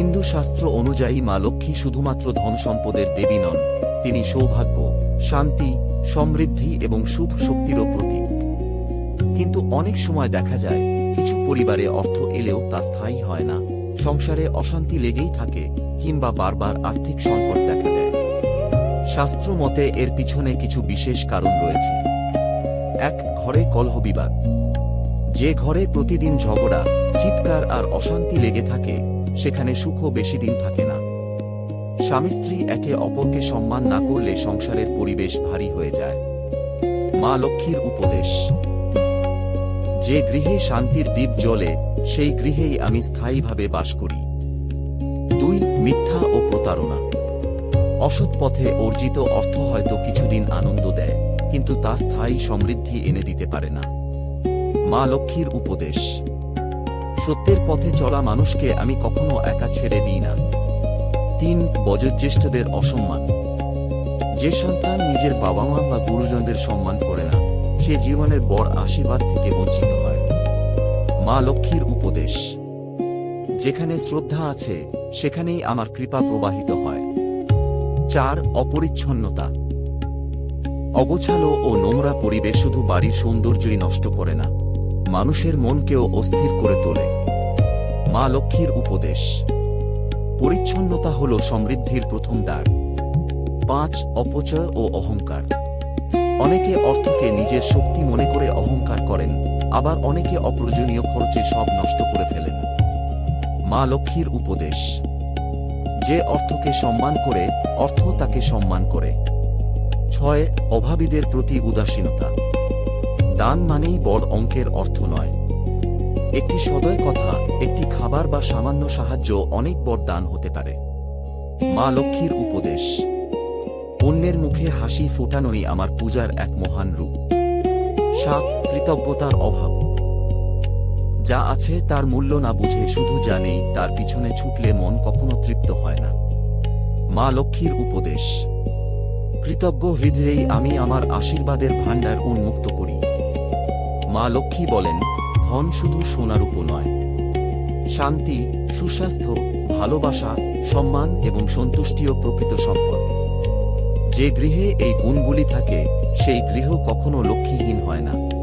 হিন্দু শাস্ত্র অনুযায়ী মা লক্ষ্মী শুধুমাত্র ধন সম্পদের দেবী নন, তিনি সৌভাগ্য, শান্তি, সমৃদ্ধি এবং শুভ শক্তিরও প্রতীক। কিন্তু অনেক সময় দেখা যায় কিছু পরিবারে অর্থ এলেও তা স্থায়ী হয় না, সংসারে অশান্তি লেগেই থাকে কিংবা বারবার আর্থিক সংকট দেখা দেয়। শাস্ত্র মতে এর পিছনে কিছু বিশেষ কারণ রয়েছে। ১. ঘরে কলহ বিবাদ। যে ঘরে প্রতিদিন ঝগড়া, চিৎকার আর অশান্তি লেগে থাকে সেখানে সুখও বেশি দিন থাকে না। স্বামী স্ত্রী একে অপরকে সম্মান না করলে সংসারের পরিবেশ ভারী হয়ে যায়। মা লক্ষ্মীর উপদেশ। যে গৃহে শান্তির দীপ জ্বলে সেই গৃহেই আমি স্থায়ীভাবে বাস করি। ২. মিথ্যা ও প্রতারণা। অসৎ পথে অর্জিত অর্থ হয়তো কিছুদিন আনন্দ দেয়, কিন্তু তা স্থায়ী সমৃদ্ধি এনে দিতে পারে না। মা লক্ষ্মীর উপদেশ। সত্যের পথে চলা মানুষকে আমি কখনো একা ছেড়ে দিই না। ৩. বয়োজ্যেষ্ঠদের অসম্মান। যে সন্তান নিজের বাবা মা বা গুরুজনদের সম্মান করে না, সে জীবনের বড় আশীর্বাদ থেকে বঞ্চিত হয়। মা লক্ষ্মীর উপদেশ। যেখানে শ্রদ্ধা আছে সেখানেই আমার কৃপা প্রবাহিত হয়। ৪. অপরিচ্ছন্নতা। অগোছালো ও নোংরা পরিবেশ শুধু বাড়ির সৌন্দর্যই নষ্ট করে না, মানুষের মনকেও অস্থির করে তোলে। মা লক্ষ্মীর উপদেশ। পরিচ্ছন্নতা হল সমৃদ্ধির প্রথম দ্বার। ৫. অপচয় ও অহংকার। অনেকে অর্থকে নিজের শক্তি মনে করে অহংকার করেন, আবার অনেকে অপ্রয়োজনীয় খরচে সব নষ্ট করে ফেলেন। মা লক্ষ্মীর উপদেশ। যে অর্থকে সম্মান করে, অর্থ তাকে সম্মান করে। ৬. অভাবীদের প্রতি উদাসীনতা। দান মানেই বড় অঙ্কের অর্থ নয়। একটি সদয় কথা, একটি খাবার বা সামান্য সাহায্য অনেক বড় দান হতে পারে। মা লক্ষ্মীর উপদেশ। অন্যের মুখে হাসি ফোটানোই আমার পূজার এক মহান রূপ। ৭. কৃতজ্ঞতার অভাব। যা আছে তার মূল্য না বুঝে শুধু জানেই তার পিছনে ছুটলে মন কখনো তৃপ্ত হয় না। মা লক্ষ্মীর উপদেশ। কৃতজ্ঞ হৃদয়েই আমি আমার আশীর্বাদের ভাণ্ডার উন্মুক্ত করি। মা লক্ষ্মী বলেন, ধন শুধু সোনারূপ নয়। শান্তি, সুস্বাস্থ্য, ভালোবাসা, সম্মান এবং সন্তুষ্টিও প্রকৃত সম্পদ। যে গৃহে এই গুণগুলি থাকে সেই গৃহ কখনো লক্ষ্মীহীন হয় না।